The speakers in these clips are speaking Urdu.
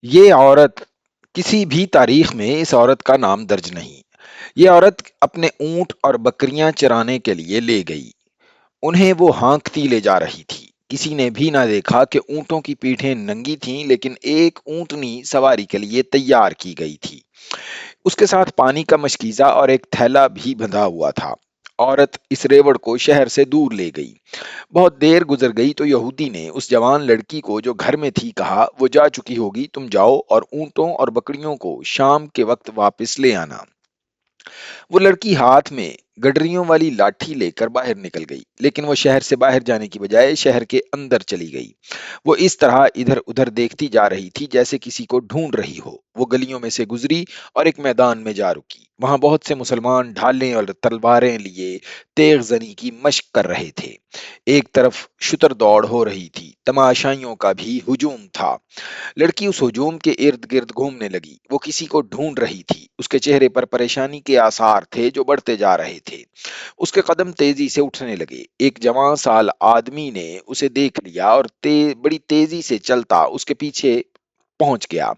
یہ عورت کسی بھی تاریخ میں اس عورت کا نام درج نہیں۔ یہ عورت اپنے اونٹ اور بکریاں چرانے کے لیے لے گئی۔ انہیں وہ ہانکتی لے جا رہی تھی۔ کسی نے بھی نہ دیکھا کہ اونٹوں کی پیٹھیں ننگی تھیں، لیکن ایک اونٹنی سواری کے لیے تیار کی گئی تھی۔ اس کے ساتھ پانی کا مشکیزہ اور ایک تھیلا بھی بندھا ہوا تھا۔ عورت اس ریوڑ کو شہر سے دور لے گئی۔ بہت دیر گزر گئی تو یہودی نے اس جوان لڑکی کو جو گھر میں تھی کہا، وہ جا چکی ہوگی، تم جاؤ اور اونٹوں اور بکریوں کو شام کے وقت واپس لے آنا۔ وہ لڑکی ہاتھ میں گڈریوں والی لاٹھی لے کر باہر نکل گئی، لیکن وہ شہر سے باہر جانے کی بجائے شہر کے اندر چلی گئی۔ وہ اس طرح ادھر ادھر دیکھتی جا رہی تھی جیسے کسی کو ڈھونڈ رہی ہو۔ وہ گلیوں میں سے گزری اور ایک میدان میں جا رکی۔ وہاں بہت سے مسلمان ڈھالیں اور تلواریں لیے تیغ زنی کی مشق کر رہے تھے۔ ایک طرف شتر دوڑ ہو رہی تھی، تماشائیوں کا بھی ہجوم تھا۔ لڑکی اس ہجوم کے ارد گرد گھومنے لگی۔ وہ کسی کو ڈھونڈ رہی تھی۔ اس کے چہرے پر پریشانی کے آثار تھے جو بڑھتے جا رہے تھے۔ اس کے قدم تیزی سے اٹھنے لگے۔ ایک جوان سال آدمی نے اسے دیکھ لیا اور بڑی تیزی سے چلتا اس کے پیچھے پہنچ گیا۔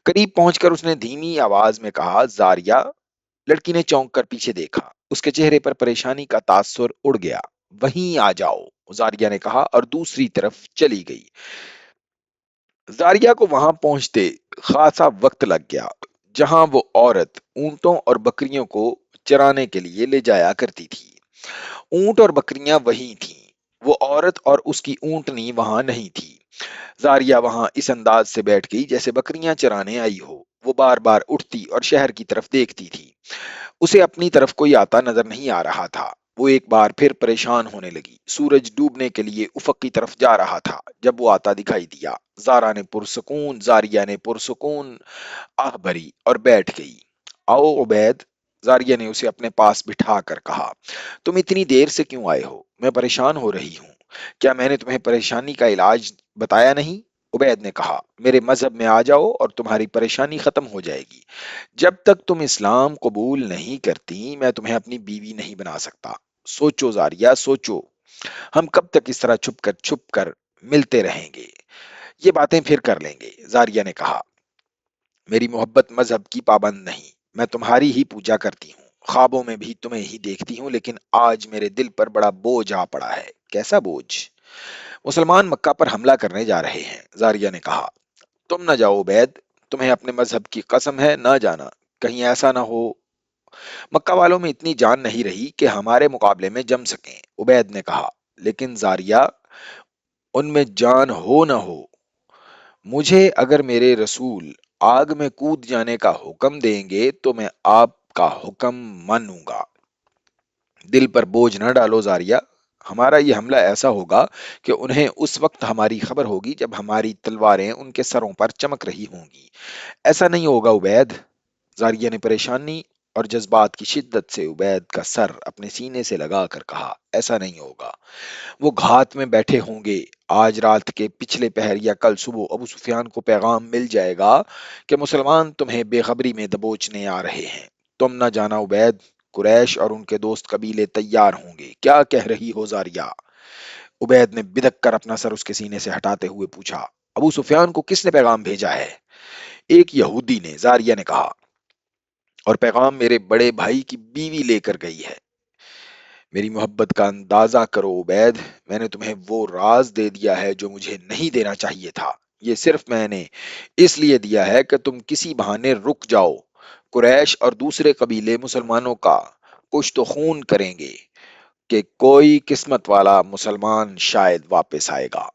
قریب پہنچ کر اس نے دھیمی آواز میں کہا، زاریہ۔ لڑکی نے چونک کر پیچھے دیکھا۔ اس کے چہرے پر پریشانی کا تاثر اڑ گیا۔ وہیں آ جاؤ، زاریہ نے کہا اور دوسری طرف چلی گئی۔ زاریہ کو وہاں پہنچتے خاصا وقت لگ گیا جہاں وہ عورت اونٹوں اور بکریوں کو چرانے کے لیے لے جایا کرتی تھی۔ اونٹ اور بکریاں وہیں تھیں، وہ عورت اور اس کی اونٹنی وہاں نہیں تھی۔ زاریہ وہاں اس انداز سے بیٹھ گئی جیسے بکریاں چرانے آئی ہو۔ وہ بار بار اٹھتی اور شہر کی طرف دیکھتی تھی۔ اسے اپنی طرف کوئی آتا نظر نہیں آ رہا تھا۔ وہ ایک بار پھر پریشان ہونے لگی۔ سورج ڈوبنے کے لیے افق کی طرف جا رہا تھا جب وہ آتا دکھائی دیا۔ زاریہ نے پرسکون آہ بھری اور بیٹھ گئی۔ آؤ عبید، زاریہ نے اسے اپنے پاس بٹھا کر کہا، تم اتنی دیر سے کیوں آئے ہو؟ میں پریشان ہو رہی ہوں۔ کیا میں نے تمہیں پریشانی کا علاج بتایا نہیں؟ عبید نے کہا، میرے مذہب میں آ جاؤ اور تمہاری پریشانی ختم ہو جائے گی۔ جب تک تم اسلام قبول نہیں کرتی میں تمہیں اپنی بیوی نہیں بنا سکتا۔ سوچو زاریہ، سوچو، ہم کب تک اس طرح چھپ کر ملتے رہیں گے؟ یہ باتیں پھر کر لیں گے، زاریہ نے کہا۔ میری محبت مذہب کی پابند نہیں، میں تمہاری ہی پوجا کرتی ہوں، خوابوں میں بھی تمہیں ہی دیکھتی ہوں، لیکن آج میرے دل پر بڑا بوجھ آ پڑا ہے۔ کیسا بوجھ؟ مسلمان مکہ پر حملہ کرنے جا رہے ہیں، زاریہ نے کہا۔ تم نہ جاؤ عبید، تمہیں اپنے مذہب کی قسم ہے نہ جانا، کہیں ایسا نہ ہو مکہ والوں میں اتنی جان نہیں رہی کہ ہمارے مقابلے میں جم سکیں، عبید نے کہا۔ لیکن زاریہ، ان میں جان ہو نہ ہو، مجھے اگر میرے رسول آگ میں کود جانے کا حکم دیں گے تو میں آپ کا حکم مانوں گا۔ دل پر بوجھ نہ ڈالو زاریہ، ہمارا یہ حملہ ایسا ہوگا کہ انہیں اس وقت ہماری خبر ہوگی جب ہماری تلواریں ان کے سروں پر چمک رہی ہوں گی۔ ایسا نہیں ہوگا عبید، زاریہ نے پریشانی اور جذبات کی شدت سے عبید کا سر اپنے سینے سے لگا کر کہا، ایسا نہیں ہوگا۔ وہ گھات میں بیٹھے ہوں گے۔ آج رات کے پچھلے پہر یا کل صبح ابو سفیان کو پیغام مل جائے گا کہ مسلمان تمہیں بے خبری میں دبوچنے آ رہے ہیں۔ تم نہ جانا عبید، قریش اور ان کے دوست قبیلے تیار ہوں گے۔ کیا کہہ رہی ہو زاریہ؟ عبید نے بدک کر اپنا سر اس کے سینے سے ہٹاتے ہوئے پوچھا، ابو سفیان کو کس نے پیغام بھیجا ہے؟ ایک یہودی نے، زاریہ نے کہا، اور پیغام میرے بڑے بھائی کی بیوی لے کر گئی ہے۔ میری محبت کا اندازہ کرو عبید، میں نے تمہیں وہ راز دے دیا ہے جو مجھے نہیں دینا چاہیے تھا۔ یہ صرف میں نے اس لیے دیا ہے کہ تم کسی بہانے رک جاؤ۔ قریش اور دوسرے قبیلے مسلمانوں کا کشت و خون کریں گے کہ کوئی قسمت والا مسلمان شاید واپس آئے گا۔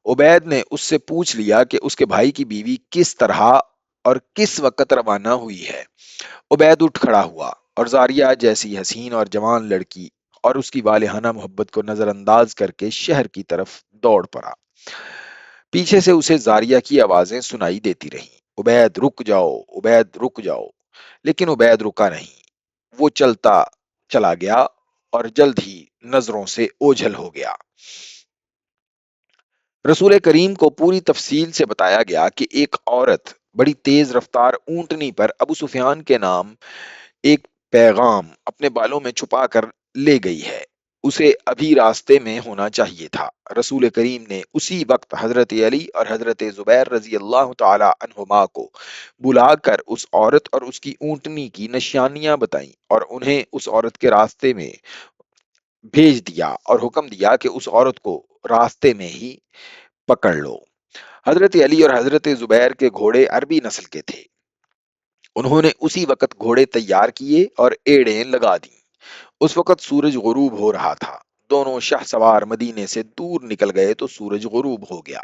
عبید نے اس سے پوچھ لیا کہ اس کے بھائی کی بیوی کس طرح اور کس وقت روانہ ہوئی ہے۔ عبید اٹھ کھڑا ہوا اور زاریہ جیسی حسین اور جوان لڑکی اور اس کی والہانہ محبت کو نظر انداز کر کے شہر کی طرف دوڑ پڑا۔ پیچھے سے اسے زاریہ کی آوازیں سنائی دیتی رہیں، عبید رک جاؤ، عبید رک جاؤ، لیکن عبید رکا نہیں۔ وہ چلتا چلا گیا اور جلد ہی نظروں سے اوجھل ہو گیا۔ رسول کریم کو پوری تفصیل سے بتایا گیا کہ ایک عورت بڑی تیز رفتار اونٹنی پر ابو سفیان کے نام ایک پیغام اپنے بالوں میں چھپا کر لے گئی ہے۔ اسے ابھی راستے میں ہونا چاہیے تھا۔ رسول کریم نے اسی وقت حضرت علی اور حضرت زبیر رضی اللہ تعالی عنہما کو بلا کر اس عورت اور اس کی اونٹنی کی نشانیاں بتائیں اور انہیں اس عورت کے راستے میں بھیج دیا اور حکم دیا کہ اس عورت کو راستے میں ہی پکڑ لو۔ حضرت علی اور حضرت زبیر کے گھوڑے عربی نسل کے تھے۔ انہوں نے اسی وقت گھوڑے تیار کیے اور ایڑیں لگا دیں۔ اس وقت سورج غروب ہو رہا تھا۔ دونوں شاہ سوار مدینے سے دور نکل گئے تو سورج غروب ہو گیا۔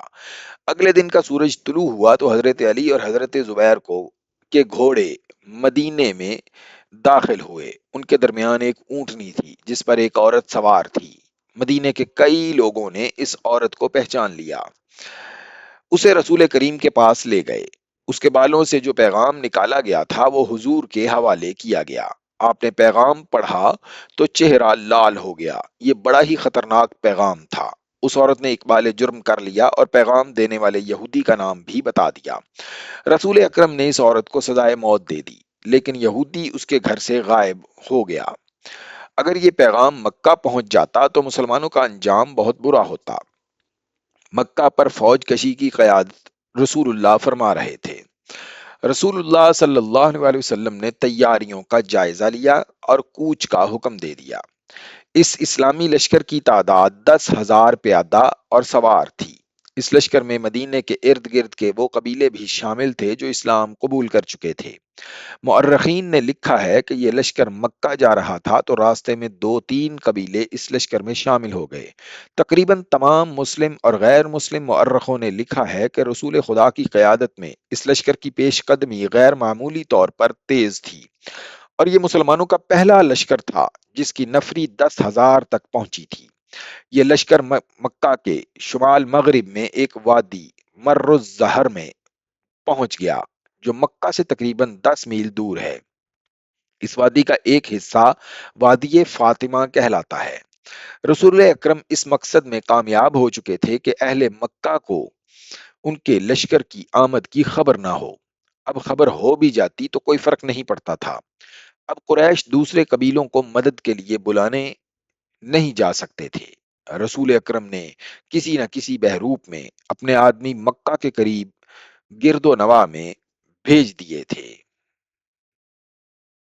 اگلے دن کا سورج طلوع ہوا تو حضرت علی اور حضرت زبیر کو کے گھوڑے مدینے میں داخل ہوئے۔ ان کے درمیان ایک اونٹنی تھی جس پر ایک عورت سوار تھی۔ مدینے کے کئی لوگوں نے اس عورت کو پہچان لیا۔ اسے رسول کریم کے پاس لے گئے۔ اس کے بالوں سے جو پیغام نکالا گیا تھا وہ حضور کے حوالے کیا گیا۔ آپ نے پیغام پڑھا تو چہرہ لال ہو گیا۔ یہ بڑا ہی خطرناک پیغام تھا۔ اس عورت نے اقبال جرم کر لیا اور پیغام دینے والے یہودی کا نام بھی بتا دیا۔ رسول اکرم نے اس عورت کو سزائے موت دے دی، لیکن یہودی اس کے گھر سے غائب ہو گیا۔ اگر یہ پیغام مکہ پہنچ جاتا تو مسلمانوں کا انجام بہت برا ہوتا۔ مکہ پر فوج کشی کی قیادت رسول اللہ فرما رہے تھے۔ رسول اللہ صلی اللہ علیہ وسلم نے تیاریوں کا جائزہ لیا اور کوچ کا حکم دے دیا۔ اس اسلامی لشکر کی تعداد 10,000 پیادہ اور سوار تھی۔ اس لشکر میں مدینے کے ارد گرد کے وہ قبیلے بھی شامل تھے جو اسلام قبول کر چکے تھے۔ مؤرخین نے لکھا ہے کہ یہ لشکر مکہ جا رہا تھا تو راستے میں 2-3 قبیلے اس لشکر میں شامل ہو گئے۔ تقریباً تمام مسلم اور غیر مسلم مؤرخوں نے لکھا ہے کہ رسول خدا کی قیادت میں اس لشکر کی پیش قدمی غیر معمولی طور پر تیز تھی، اور یہ مسلمانوں کا پہلا لشکر تھا جس کی نفری 10,000 تک پہنچی تھی۔ یہ لشکر مکہ کے شمال مغرب میں ایک وادی مر الزہر میں پہنچ گیا جو مکہ سے تقریباً 10 میل دور ہے۔ اس وادی کا ایک حصہ وادی فاطمہ کہلاتا ہے۔ رسول اکرم اس مقصد میں کامیاب ہو چکے تھے کہ اہل مکہ کو ان کے لشکر کی آمد کی خبر نہ ہو۔ اب خبر ہو بھی جاتی تو کوئی فرق نہیں پڑتا تھا۔ اب قریش دوسرے قبیلوں کو مدد کے لیے بلانے نہیں جا سکتے تھے۔ رسول اکرم نے کسی نہ کسی بہروپ میں اپنے آدمی مکہ کے قریب گرد و نواح میں بھیج دیے تھے۔